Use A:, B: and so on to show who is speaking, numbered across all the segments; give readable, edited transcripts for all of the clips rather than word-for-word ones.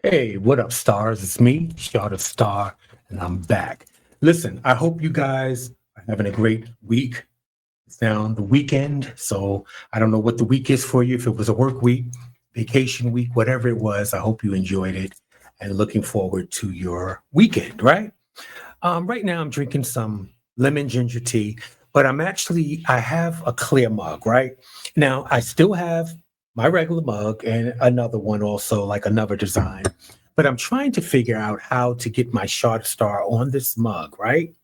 A: Hey, what up, stars? It's me, Shot Star, and I'm back. Listen, I hope you guys are having a great week. It's now the weekend, so I don't know what the week is for you. If it was a work week, vacation week, whatever it was, I hope you enjoyed it and looking forward to your weekend, right? Right now, I'm drinking some lemon ginger tea, but I have a clear mug, right? Now, I still have my regular mug and another one also, like another design, but I'm trying to figure out how to get my short star on this mug, right?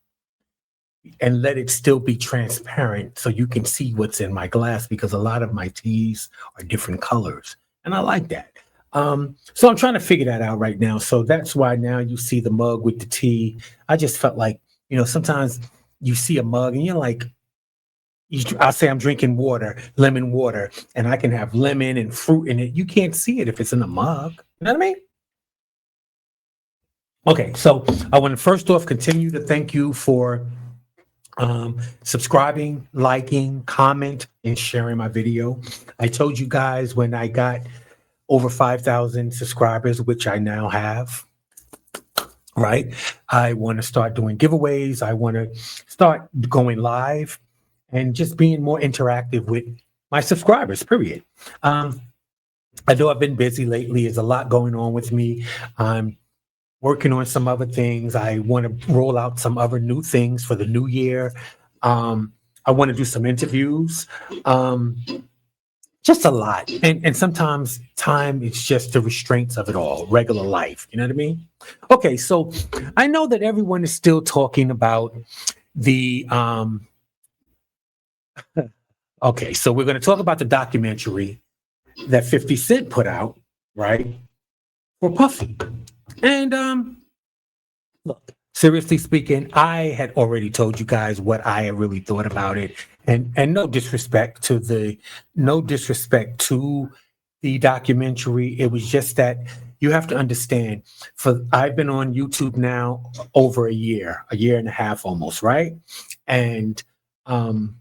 A: And let it still be transparent so you can see what's in my glass because a lot of my teas are different colors. And I like that. So I'm trying to figure that out right now. So that's why now you see the mug with the tea. I just felt like, sometimes you see a mug and you're like, I'll say I'm drinking water, lemon water, and I can have lemon and fruit in it. You can't see it if it's in a mug. You know what I mean? Okay, so I want to first off continue to thank you for subscribing, liking, comment, and sharing my video. I told you guys when I got over 5,000 subscribers, which I now have, right? I want to start doing giveaways. I want to start going live and just being more interactive with my subscribers, period. Um, I know I've been busy lately. There's a lot going on with me. I'm working on some other things. I want to roll out some other new things for the new year. I want to do some interviews. Um, just a lot. And sometimes time is just the restraints of it all, regular life. You know what I mean? Okay, so I know that everyone is still talking about the okay, so we're going to talk about the documentary that 50 Cent put out, right? For Puffy. And look, seriously speaking, I had already told you guys what I really thought about it. And no disrespect to the documentary. It was just that you have to understand, for I've been on YouTube now over a year and a half almost, right? And um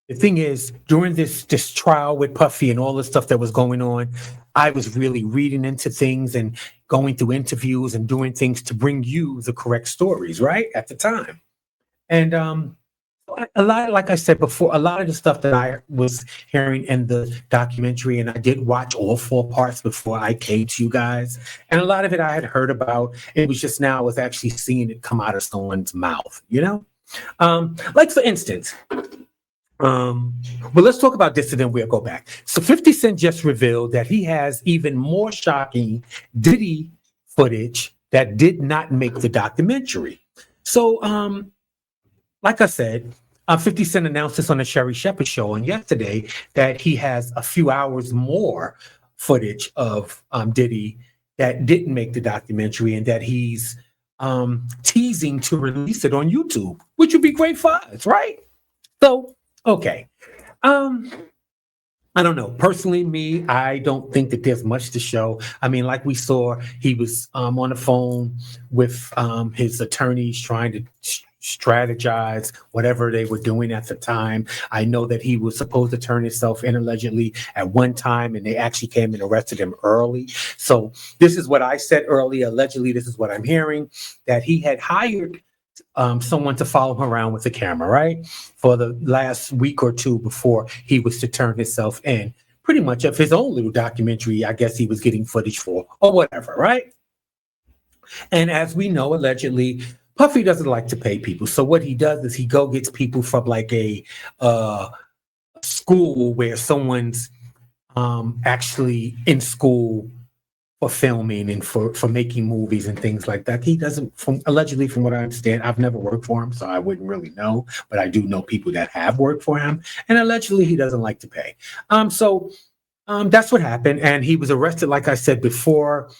A: the thing is, during this trial with Puffy and all the stuff that was going on, I was really reading into things and going through interviews and doing things to bring you the correct stories, right? At the time. And a lot, like I said before, a lot of the stuff that I was hearing in the documentary, and I did watch all four parts before I came to you guys, and a lot of it I had heard about. It was just now I was actually seeing it come out of someone's mouth, you know? Like for instance, um, but let's talk about this and then we'll go back. So 50 Cent just revealed that he has even more shocking Diddy footage that did not make the documentary. So, like I said, 50 Cent announced this on the Sherry Shepherd show on yesterday that he has a few hours more footage of Diddy that didn't make the documentary and that he's teasing to release it on YouTube, which would be great for us, right? So, okay. Um, I don't know. Personally, me, I don't think that there's much to show. I mean, like we saw, he was on the phone with his attorneys trying to strategize whatever they were doing at the time. I know that he was supposed to turn himself in allegedly at one time, and they actually came and arrested him early. So this is what I said earlier. Allegedly, this is what I'm hearing, that he had hired someone to follow him around with the camera, right? For the last week or two before he was to turn himself in. Pretty much of his own little documentary, I guess he was getting footage for, or whatever, right? And as we know, allegedly, Puffy doesn't like to pay people. So what he does is he go gets people from like a school where someone's actually in school for filming and for making movies and things like that. He doesn't, from allegedly, from what I understand, I've never worked for him, so I wouldn't really know, but I do know people that have worked for him, and allegedly he doesn't like to pay. So that's what happened, and he was arrested, like I said before.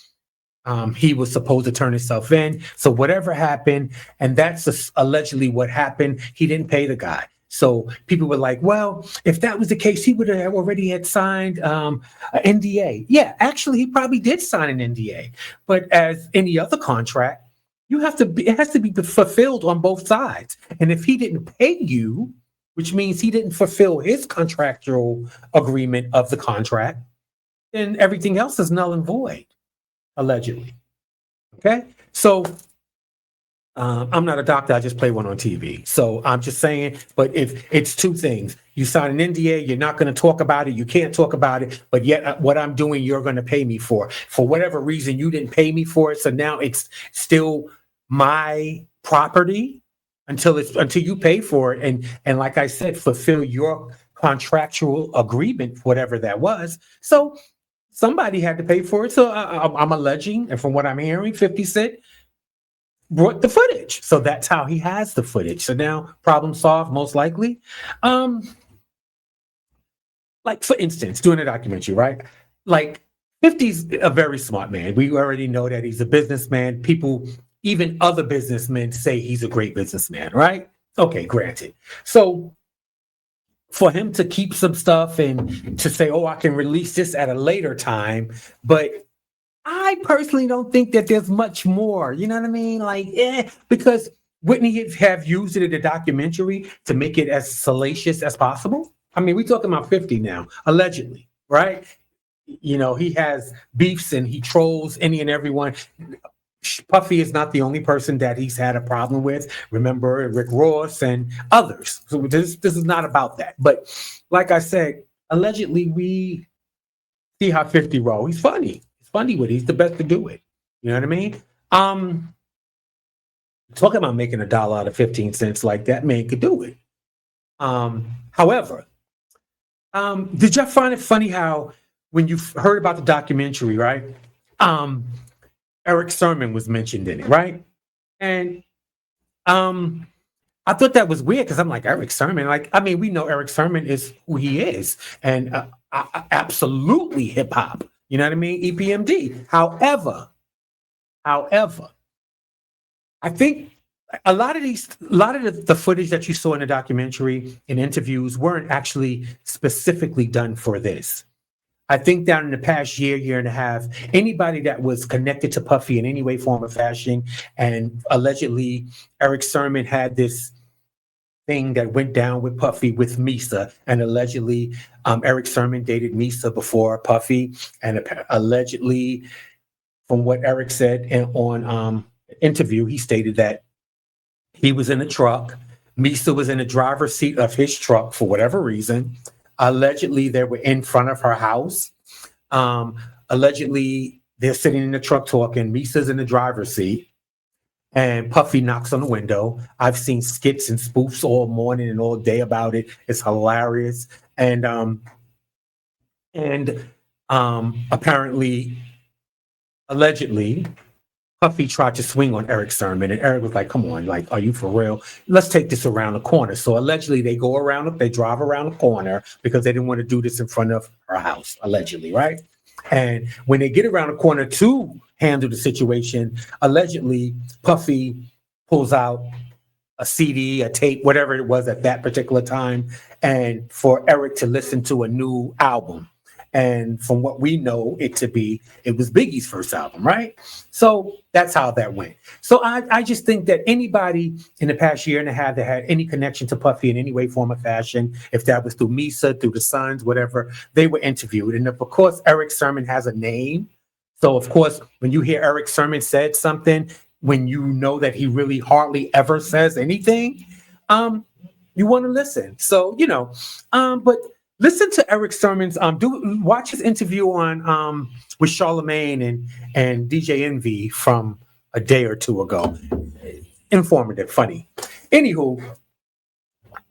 A: He was supposed to turn himself in. So whatever happened, and that's allegedly what happened, he didn't pay the guy. So people were like, well, if that was the case, he would have already had signed an NDA. Yeah, actually, he probably did sign an NDA. But as any other contract, it has to be fulfilled on both sides. And if he didn't pay you, which means he didn't fulfill his contractual agreement of the contract, then everything else is null and void. allegedly. Okay, so I'm not a doctor. I just play one on TV. So I'm just saying, but if it's two things, you sign an NDA, you're not going to talk about it. You can't talk about it, but yet what I'm doing, you're going to pay me for. For whatever reason, you didn't pay me for it. So now it's still my property until you pay for it. And like I said, fulfill your contractual agreement, whatever that was. So somebody had to pay for it. So I'm alleging, and from what I'm hearing, 50 Cent brought the footage. So that's how he has the footage. So now problem solved, most likely. Um, like for instance, doing a documentary, right? Like 50's a very smart man. We already know that he's a businessman. People, even other businessmen say he's a great businessman, right? Okay, granted. So for him to keep some stuff and to say, oh, I can release this at a later time, but I personally don't think that there's much more. You know what I mean? Like, because wouldn't he have used it in a documentary to make it as salacious as possible? I mean, we're talking about 50 now, allegedly, right? You know, he has beefs and he trolls any and everyone. Puffy is not the only person that he's had a problem with. Remember Rick Ross and others. So this is not about that. But like I said, allegedly, we see how 50 roll. He's funny. He's funny with it. He's the best to do it. You know what I mean? Um, Talking about making $1 out of 15 cents, like that man could do it. However, did y'all find it funny how when you heard about the documentary, right? Um, Eric Sermon was mentioned in it, right? And um, I thought that was weird because I'm like, Eric Sermon, like, I mean, we know Eric Sermon is who he is, and absolutely hip hop. You know what I mean? EPMD. However, I think a lot of the footage that you saw in the documentary and interviews weren't actually specifically done for this. I think down in the past year and a half, anybody that was connected to Puffy in any way, form, or fashion, and allegedly Eric Sermon had this thing that went down with Puffy with Misa, and allegedly Eric Sermon dated Misa before Puffy, and allegedly, from what Eric said on interview, he stated that he was in a truck. Misa was in the driver's seat of his truck for whatever reason. Allegedly, they were in front of her house. Allegedly, they're sitting in the truck talking. Misa's in the driver's seat, and Puffy knocks on the window. I've seen skits and spoofs all morning and all day about it. It's hilarious. And apparently, allegedly, Puffy tried to swing on Eric Sermon, and Eric was like, "Come on, like, are you for real? Let's take this around the corner." So allegedly, they drive around the corner because they didn't want to do this in front of her house, allegedly, right? And when they get around the corner to handle the situation, allegedly, Puffy pulls out a CD, a tape, whatever it was at that particular time, and for Eric to listen to a new album. And from what we know it to be, it was Biggie's first album, right? So that's how that went. So I just think that anybody in the past year and a half that had any connection to Puffy in any way, form, or fashion, if that was through Misa, through the Sons, whatever, they were interviewed. And of course, Eric Sermon has a name. So of course, when you hear Eric Sermon said something, when you know that he really hardly ever says anything, you want to listen. So, but listen to Eric Sermon's watch his interview on with Charlemagne and DJ Envy from a day or two ago. Informative, funny. Anywho,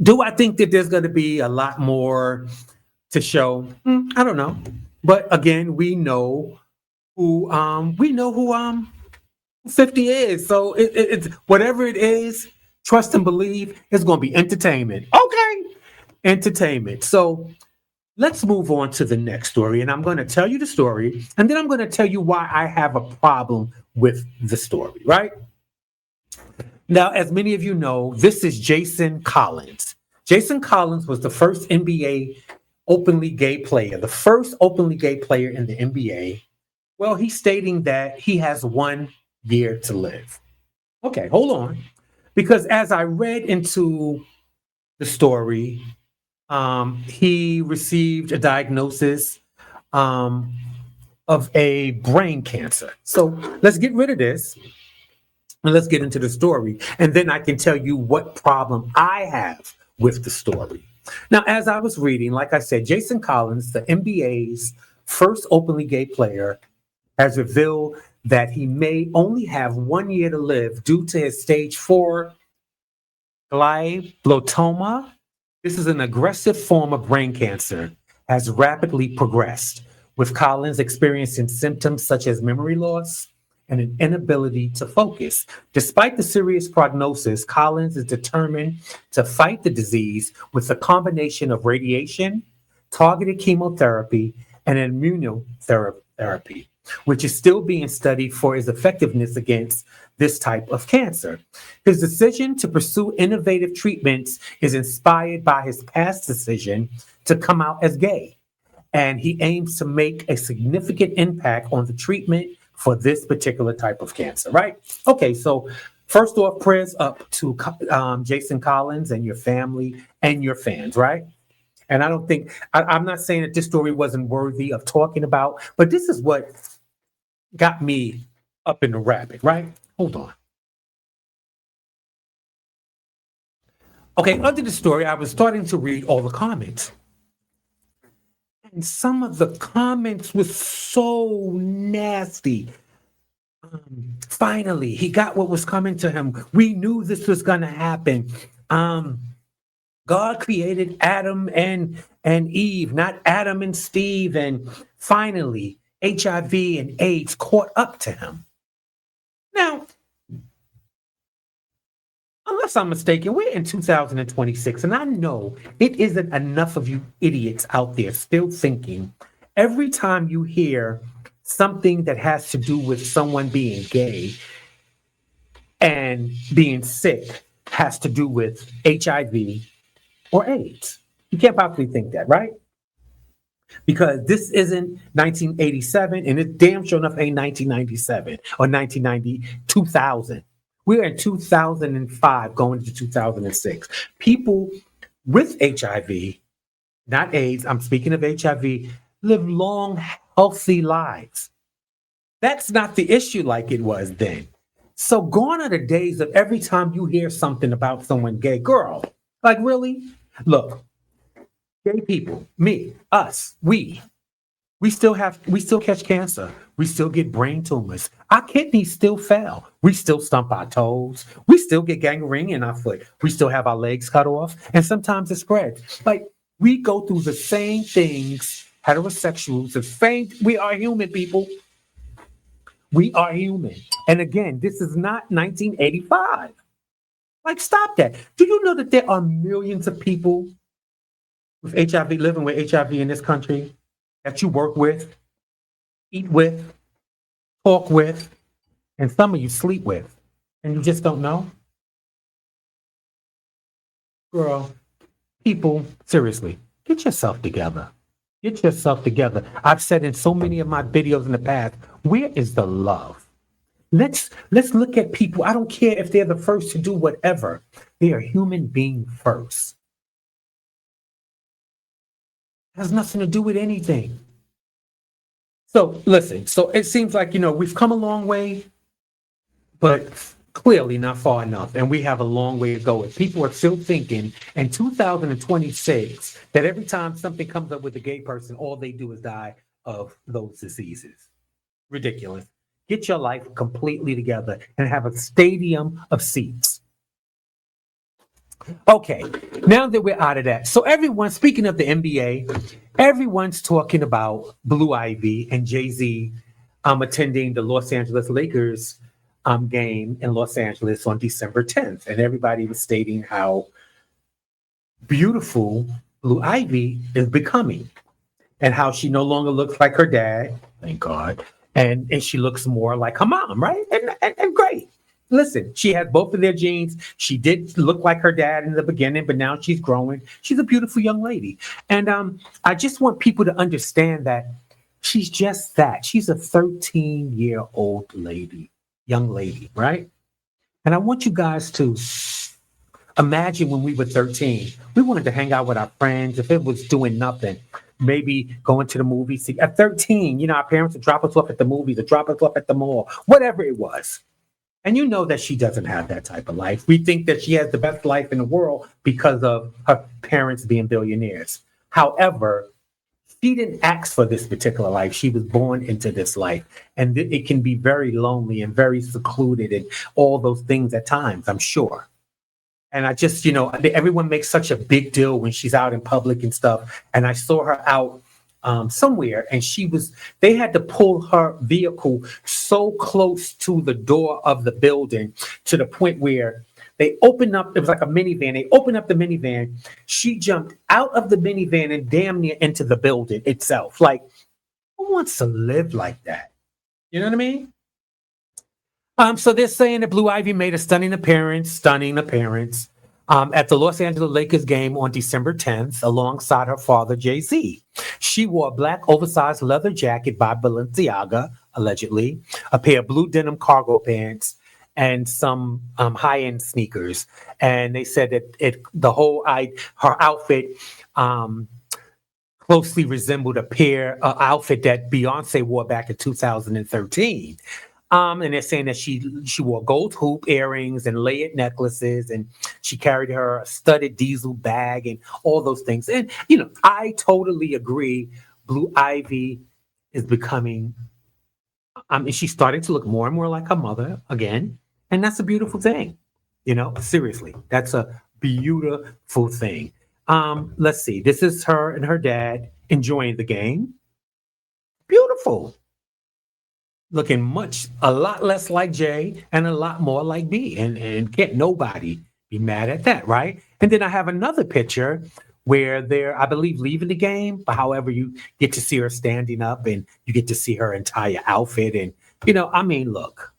A: do I think that there's going to be a lot more to show? I don't know, but again, we know who 50 is. So it's whatever it is. Trust and believe it's going to be entertainment. Okay, entertainment. So let's move on to the next story, and I'm going to tell you the story, and then I'm going to tell you why I have a problem with the story, right? Now, as many of you know, this is Jason Collins. Jason Collins was the first NBA openly gay player, the first openly gay player in the NBA. Well, he's stating that he has 1 year to live. Okay, hold on. Because as I read into the story, he received a diagnosis of a brain cancer. So let's get rid of this and let's get into the story. And then I can tell you what problem I have with the story. Now, as I was reading, like I said, Jason Collins, the NBA's first openly gay player, has revealed that he may only have 1 year to live due to his stage 4 glioblastoma. This is an aggressive form of brain cancer, has rapidly progressed, with Collins experiencing symptoms such as memory loss and an inability to focus. Despite the serious prognosis, Collins is determined to fight the disease with a combination of radiation, targeted chemotherapy, and immunotherapy, which is still being studied for its effectiveness against this type of cancer. His decision to pursue innovative treatments is inspired by his past decision to come out as gay, and he aims to make a significant impact on the treatment for this particular type of cancer, right? Okay, so first off, prayers up to Jason Collins and your family and your fans, right? And I don't think, I'm not saying that this story wasn't worthy of talking about, but this is what got me up in the rabbit, right? Hold on. Okay, under the story, I was starting to read all the comments. And some of the comments were so nasty. Finally, he got what was coming to him. We knew this was going to happen. God created Adam and Eve, not Adam and Steve. And finally, HIV and AIDS caught up to him. Now, unless I'm mistaken, we're in 2026, and I know it isn't enough of you idiots out there still thinking every time you hear something that has to do with someone being gay and being sick has to do with HIV or AIDS. You can't possibly think that, right? Because this isn't 1987, and it damn sure enough ain't 1997 or 1990, 2000. We're in 2005 going to 2006. People with HIV, not AIDS, I'm speaking of HIV, live long, healthy lives. That's not the issue like it was then. So gone are the days of every time you hear something about someone gay, girl, like really? Look, gay people, me, us, we still catch cancer. We still get brain tumors. Our kidneys still fail. We still stump our toes. We still get gangrene in our foot. We still have our legs cut off. And sometimes it spreads. Like we go through the same things, heterosexuals, the same, we are human people. We are human. And again, this is not 1985. Like, stop that. Do you know that there are millions of people with HIV, living with HIV in this country that you work with, eat with, talk with, and some of you sleep with, and you just don't know? Girl, people, seriously, get yourself together. Get yourself together. I've said in so many of my videos in the past, where is the love? Let's look at people. I don't care if they're the first to do whatever. They are human being first. It has nothing to do with anything. So listen, so it seems like, we've come a long way, but clearly not far enough. And we have a long way to go. If people are still thinking in 2026 that every time something comes up with a gay person, all they do is die of those diseases. Ridiculous. Get your life completely together and have a stadium of seats. Okay, now that we're out of that. So everyone, speaking of the NBA, everyone's talking about Blue Ivy and Jay-Z attending the Los Angeles Lakers game in Los Angeles on December 10th. And everybody was stating how beautiful Blue Ivy is becoming and how she no longer looks like her dad, thank God, and she looks more like her mom, right? And great. Listen, she had both of their genes. She did look like her dad in the beginning, but now she's growing. She's a beautiful young lady. And I just want people to understand that she's just that. She's a 13-year-old lady, young lady, right? And I want you guys to imagine when we were 13, we wanted to hang out with our friends. If it was doing nothing, maybe going to the movies. At 13, our parents would drop us off at the movies or drop us off at the mall, whatever it was. And you know that she doesn't have that type of life. We think that she has the best life in the world because of her parents being billionaires. However, she didn't ask for this particular life. She was born into this life. And it can be very lonely and very secluded and all those things at times, I'm sure. And I just, everyone makes such a big deal when she's out in public and stuff. And I saw her out somewhere, and they had to pull her vehicle so close to the door of the building to the point where they opened up, it was like a minivan. They opened up the minivan. She jumped out of the minivan and damn near into the building itself. Like, who wants to live like that? You know what I mean? So they're saying that Blue Ivy made a stunning appearance at the Los Angeles Lakers game on December 10th, alongside her father, Jay-Z. She wore a black oversized leather jacket by Balenciaga, allegedly, a pair of blue denim cargo pants, and some high-end sneakers. And they said that her outfit closely resembled a outfit that Beyonce wore back in 2013. And they're saying that she wore gold hoop earrings and layered necklaces, and she carried her studded diesel bag and all those things. And, I totally agree. Blue Ivy is becoming, she's starting to look more and more like her mother again. And that's a beautiful thing. Seriously, that's a beautiful thing. Let's see. This is her and her dad enjoying the game. Beautiful. Looking a lot less like Jay and a lot more like B. And can't nobody be mad at that, right? And then I have another picture where they're, I believe, leaving the game. But however, you get to see her standing up and you get to see her entire outfit. And, look,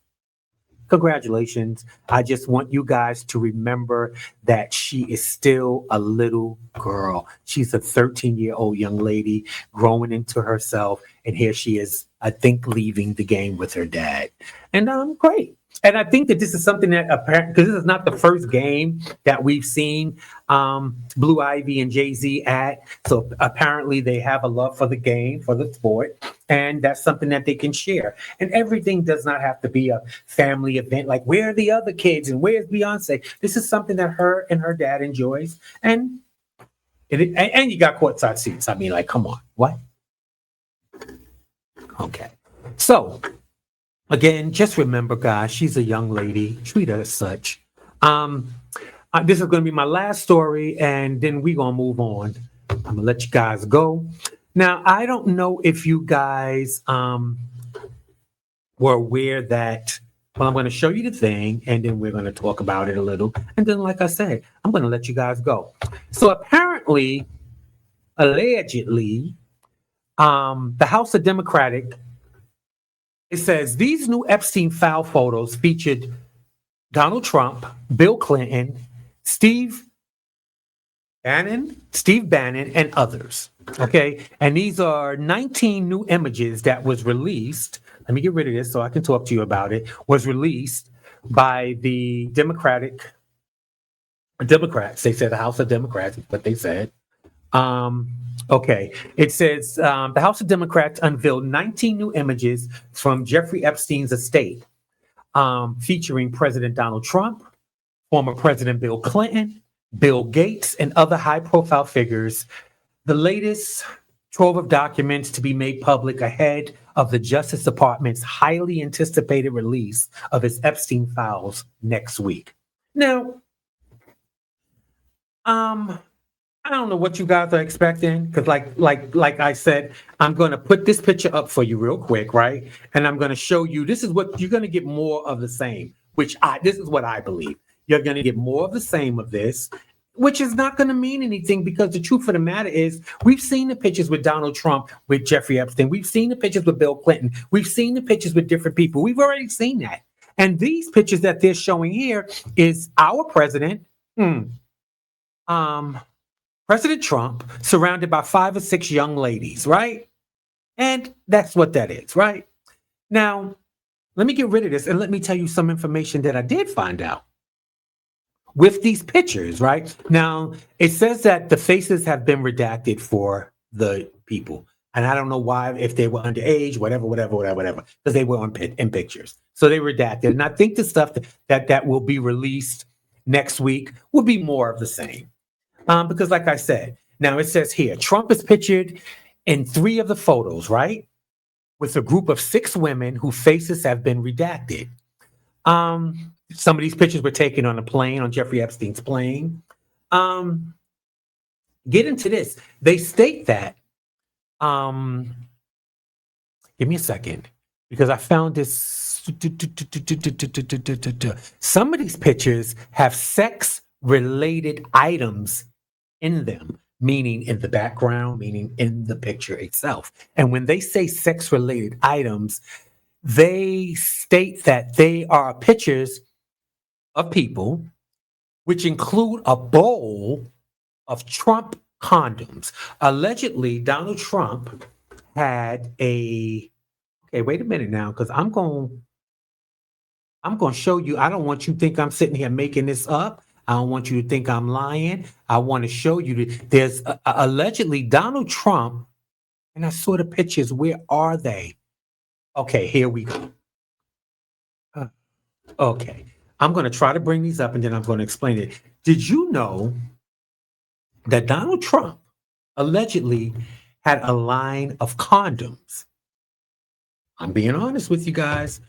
A: congratulations. I just want you guys to remember that she is still a little girl. She's a 13-year-old young lady growing into herself. And here she is, I think, leaving the game with her dad. And great. And I think that this is something that because this is not the first game that we've seen Blue Ivy and Jay-Z at. So apparently they have a love for the game, for the sport. And that's something that they can share. And everything does not have to be a family event. Like, where are the other kids and where's Beyonce? This is something that her and her dad enjoys. And you got courtside seats. Come on. What? Okay. So, again, just remember, guys, she's a young lady. Treat her as such. This is going to be my last story, and then we're going to move on. I'm going to let you guys go. Now, I don't know if you guys were aware that, I'm going to show you the thing, and then we're going to talk about it a little. And then, like I said, I'm going to let you guys go. So apparently, allegedly, the House of Democratic, it says these new Epstein file photos featured Donald Trump, Bill Clinton, Steve Bannon, and others. Okay. And these are 19 new images that was released. Let me get rid of this so I can talk to you about it. Was released by the Democrats. They said the House of Democrats is what they said. Okay. It says the House of Democrats unveiled 19 new images from Jeffrey Epstein's estate, featuring President Donald Trump, former President Bill Clinton, Bill Gates, and other high-profile figures. The latest trove of documents to be made public ahead of the Justice Department's highly anticipated release of its Epstein files next week. Now, I don't know what you guys are expecting, because like I said, I'm going to put this picture up for you real quick, right? And I'm going to show you, this is what you're going to get, more of the same, this is what I believe. You're going to get more of the same of this, which is not going to mean anything, because the truth of the matter is we've seen the pictures with Donald Trump, with Jeffrey Epstein. We've seen the pictures with Bill Clinton. We've seen the pictures with different people. We've already seen that. And these pictures that they're showing here is our president, President Trump, surrounded by 5 or 6 young ladies, right? And that's what that is, right? Now, let me get rid of this and let me tell you some information that I did find out with these pictures, right? Now, it says that the faces have been redacted for the people. And I don't know why, if they were underage, whatever, because they were in pictures. So they redacted. And I think the stuff that will be released next week will be more of the same. Because like I said, now it says here, Trump is pictured in 3 of the photos, right? With a group of 6 women whose faces have been redacted. Some of these pictures were taken on a plane, on Jeffrey Epstein's plane. Get into this. They state that, give me a second, because I found this. Some of these pictures have sex-related items in them, meaning in the background, meaning in the picture itself. And when they say sex-related items, they state that they are pictures of people, which include a bowl of Trump condoms. Allegedly, Donald Trump had a. Okay, wait a minute now, because I'm going to show you. I don't want you to think I'm sitting here making this up. I don't want you to think I'm lying. I want to show you that there's allegedly Donald Trump, and I saw the pictures. Where are they? Okay, here we go. Okay, I'm going to try to bring these up, and then I'm going to explain it. Did you know that Donald Trump allegedly had a line of condoms? I'm being honest with you guys.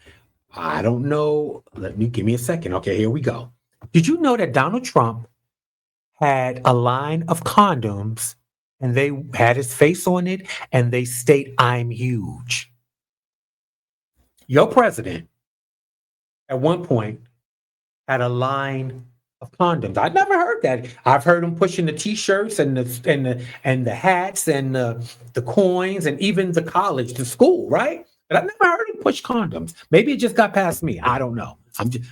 A: I don't know. Give me a second. Okay, here we go. Did you know that Donald Trump had a line of condoms and they had his face on it and they state, "I'm huge"? Your president at one point had a line of condoms. I've never heard that. I've heard him pushing the t-shirts and the hats and the coins and even the school, right? But I've never heard him push condoms. Maybe it just got past me. I don't know.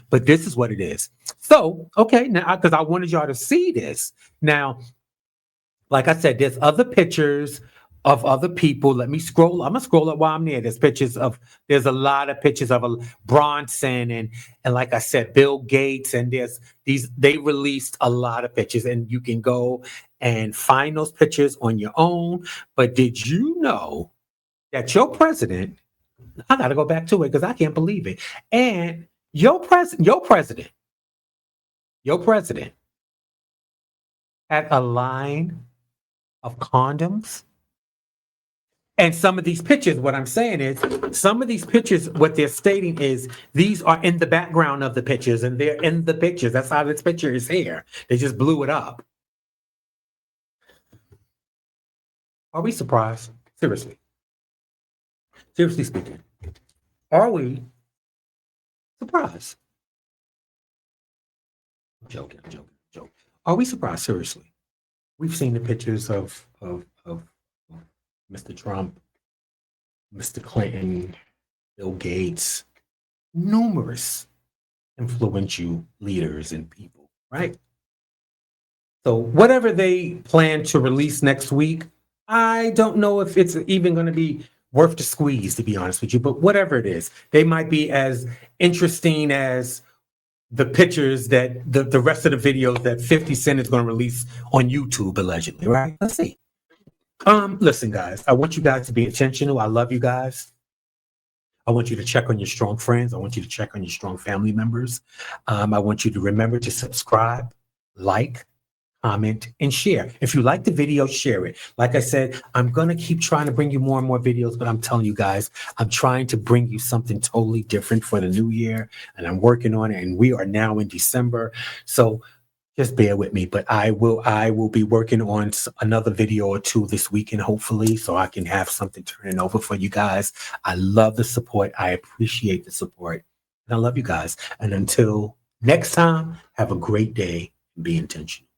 A: But this is what it is. So, okay, now because I wanted y'all to see this. Now, like I said, there's other pictures of other people. Let me scroll. I'm gonna scroll up while I'm there. There's a lot of pictures of Bronson and like I said, Bill Gates, and they released a lot of pictures, and you can go and find those pictures on your own. But did you know that your president, I gotta go back to it because I can't believe it. And your president had a line of condoms. And some of these pictures, what I'm saying is, some of these pictures, what they're stating is these are in the background of the pictures, and they're in the pictures. That's how this picture is here. They just blew it up. Are we surprised? Seriously speaking, are we surprised? I'm joking. Are we surprised? Seriously, we've seen the pictures of Mr. Trump, Mr. Clinton, Bill Gates, numerous influential leaders and people, right? So whatever they plan to release next week, I don't know if it's even going to be worth the squeeze, to be honest with you. But whatever it is, they might be as interesting as the pictures that the rest of the videos that 50 Cent is going to release on YouTube, allegedly, right? Let's see. Listen, guys, I want you guys to be intentional. I love you guys. I want you to check on your strong friends. I want you to check on your strong family members. I want you to remember to subscribe, like, comment, and share. If you like the video, share it. Like I said, I'm going to keep trying to bring you more and more videos, but I'm telling you guys, I'm trying to bring you something totally different for the new year, and I'm working on it, and we are now in December. So just bear with me, but I will be working on another video or two this weekend, hopefully, so I can have something turning over for you guys. I love the support. I appreciate the support. And I love you guys. And until next time, have a great day and be intentional.